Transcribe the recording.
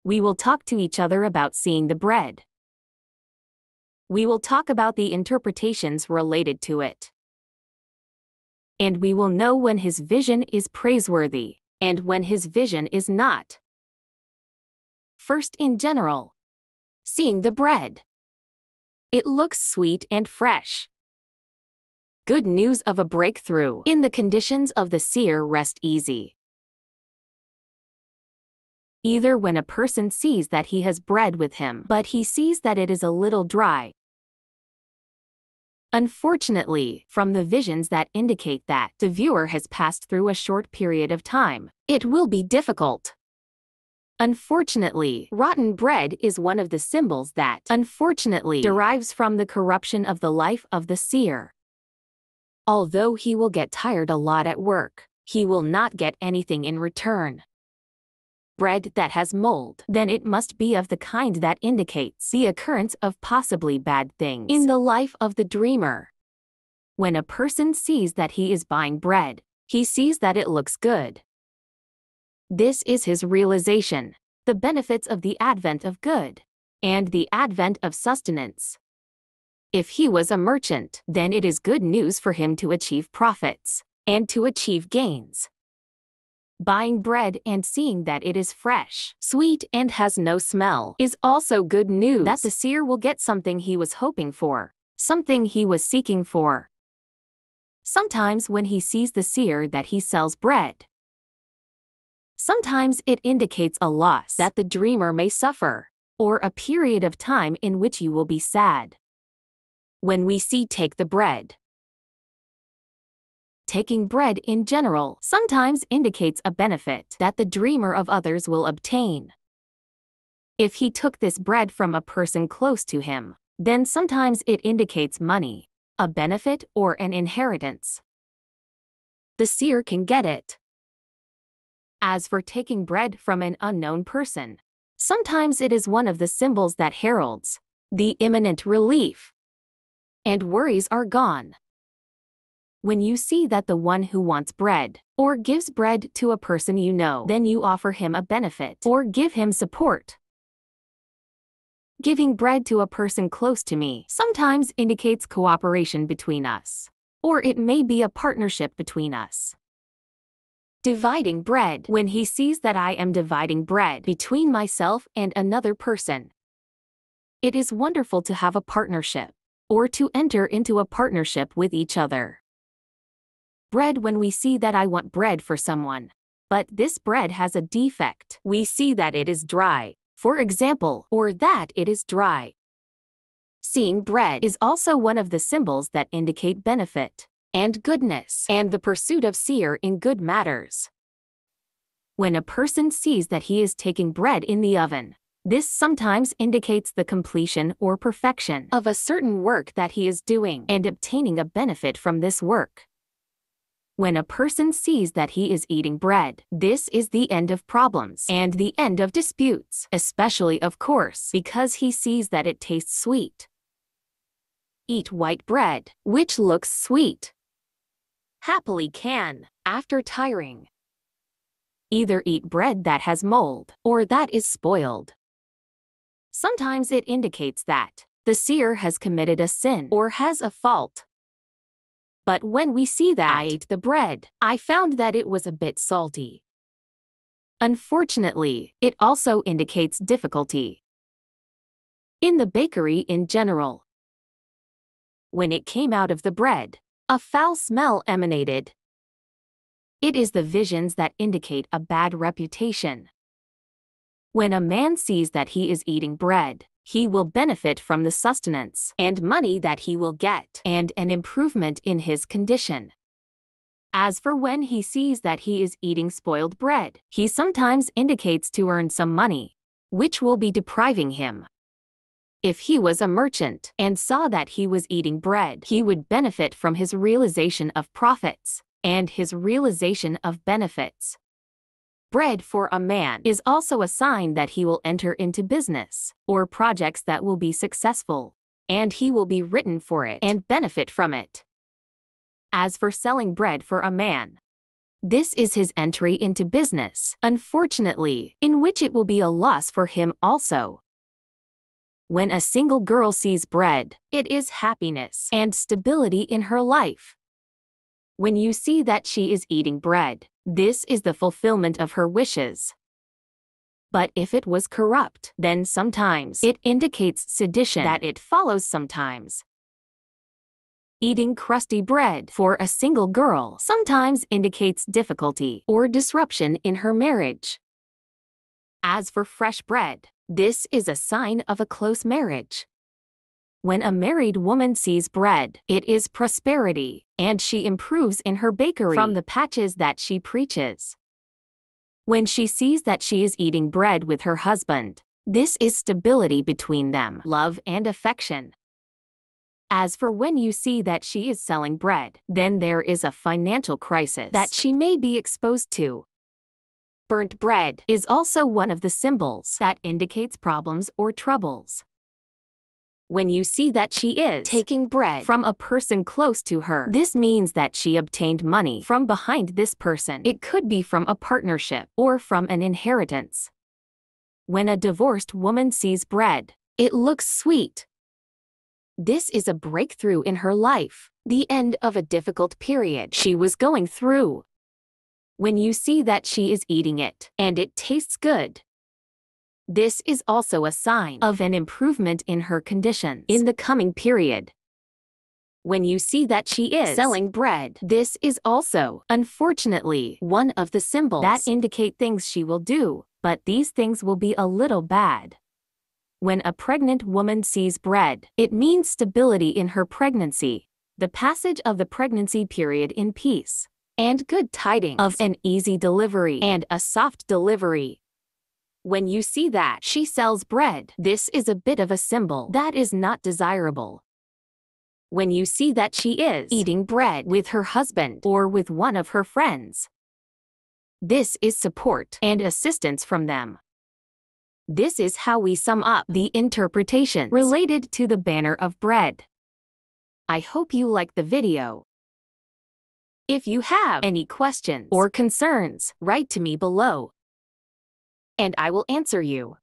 We will talk to each other about seeing the bread. We will talk about the interpretations related to it. And we will know when his vision is praiseworthy, and when his vision is not. First, in general, seeing the bread. It looks sweet and fresh. Good news of a breakthrough in the conditions of the seer rest easy. Either when a person sees that he has bread with him, but he sees that it is a little dry. Unfortunately, from the visions that indicate that the viewer has passed through a short period of time, it will be difficult. Unfortunately, rotten bread is one of the symbols that, unfortunately, derives from the corruption of the life of the seer. Although he will get tired a lot at work, he will not get anything in return. Bread that has mold, then it must be of the kind that indicates the occurrence of possibly bad things in the life of the dreamer. When a person sees that he is buying bread, he sees that it looks good. This is his realization, the benefits of the advent of good, and the advent of sustenance. If he was a merchant, then it is good news for him to achieve profits, and to achieve gains. Buying bread and seeing that it is fresh, sweet, and has no smell is also good news that the seer will get something he was hoping for, something he was seeking for. Sometimes when he sees the seer that he sells bread, sometimes it indicates a loss that the dreamer may suffer, or a period of time in which you will be sad. When we see take the bread, taking bread in general sometimes indicates a benefit that the dreamer of others will obtain. If he took this bread from a person close to him, then sometimes it indicates money, a benefit, or an inheritance. The seer can get it. As for taking bread from an unknown person, sometimes it is one of the symbols that heralds the imminent relief, and worries are gone. When you see that the one who wants bread, or gives bread to a person you know, then you offer him a benefit, or give him support. Giving bread to a person close to me sometimes indicates cooperation between us, or it may be a partnership between us. Dividing bread, when he sees that I am dividing bread between myself and another person. It is wonderful to have a partnership, or to enter into a partnership with each other. Bread, when we see that I want bread for someone, but this bread has a defect. We see that it is dry, for example, or that it is dry. Seeing bread is also one of the symbols that indicate benefit, and goodness, and the pursuit of seer in good matters. When a person sees that he is taking bread in the oven, this sometimes indicates the completion or perfection of a certain work that he is doing and obtaining a benefit from this work. When a person sees that he is eating bread, this is the end of problems and the end of disputes, especially, of course, because he sees that it tastes sweet. Eat white bread, which looks sweet. Happily can, after tiring. Either eat bread that has mold, or that is spoiled. Sometimes it indicates that the seer has committed a sin or has a fault. But when we see that I ate the bread, I found that it was a bit salty. Unfortunately, it also indicates difficulty in the bakery in general. When it came out of the bread, a foul smell emanated. It is the visions that indicate a bad reputation. When a man sees that he is eating bread, he will benefit from the sustenance and money that he will get, and an improvement in his condition. As for when he sees that he is eating spoiled bread, he sometimes indicates to earn some money, which will be depriving him. If he was a merchant and saw that he was eating bread, he would benefit from his realization of profits and his realization of benefits. Bread for a man is also a sign that he will enter into business or projects that will be successful, and he will be written for it and benefit from it. As for selling bread for a man, This is his entry into business, unfortunately, in which it will be a loss for him also. When a single girl sees bread, it is happiness and stability in her life. When you see that she is eating bread, this is the fulfillment of her wishes. But if it was corrupt, then sometimes it indicates sedition that it follows sometimes. Eating crusty bread for a single girl sometimes indicates difficulty or disruption in her marriage. As for fresh bread, this is a sign of a close marriage. When a married woman sees bread, it is prosperity, and she improves in her bakery from the patches that she preaches. When she sees that she is eating bread with her husband, this is stability between them, love and affection. As for when you see that she is selling bread, then there is a financial crisis that she may be exposed to. Burnt bread is also one of the symbols that indicates problems or troubles. When you see that she is taking bread from a person close to her, this means that she obtained money from behind this person. It could be from a partnership or from an inheritance. When a divorced woman sees bread, it looks sweet. This is a breakthrough in her life, the end of a difficult period she was going through. When you see that she is eating it and it tastes good, this is also a sign of an improvement in her conditions in the coming period. When you see that she is selling bread, this is also, unfortunately, one of the symbols that indicate things she will do, but these things will be a little bad. When a pregnant woman sees bread, it means stability in her pregnancy, the passage of the pregnancy period in peace, and good tidings of an easy delivery and a soft delivery. When you see that she sells bread, this is a bit of a symbol that is not desirable. When you see that she is eating bread with her husband or with one of her friends, this is support and assistance from them. This is how we sum up the interpretations related to the banner of bread. I hope you liked the video. If you have any questions or concerns, write to me below, and I will answer you.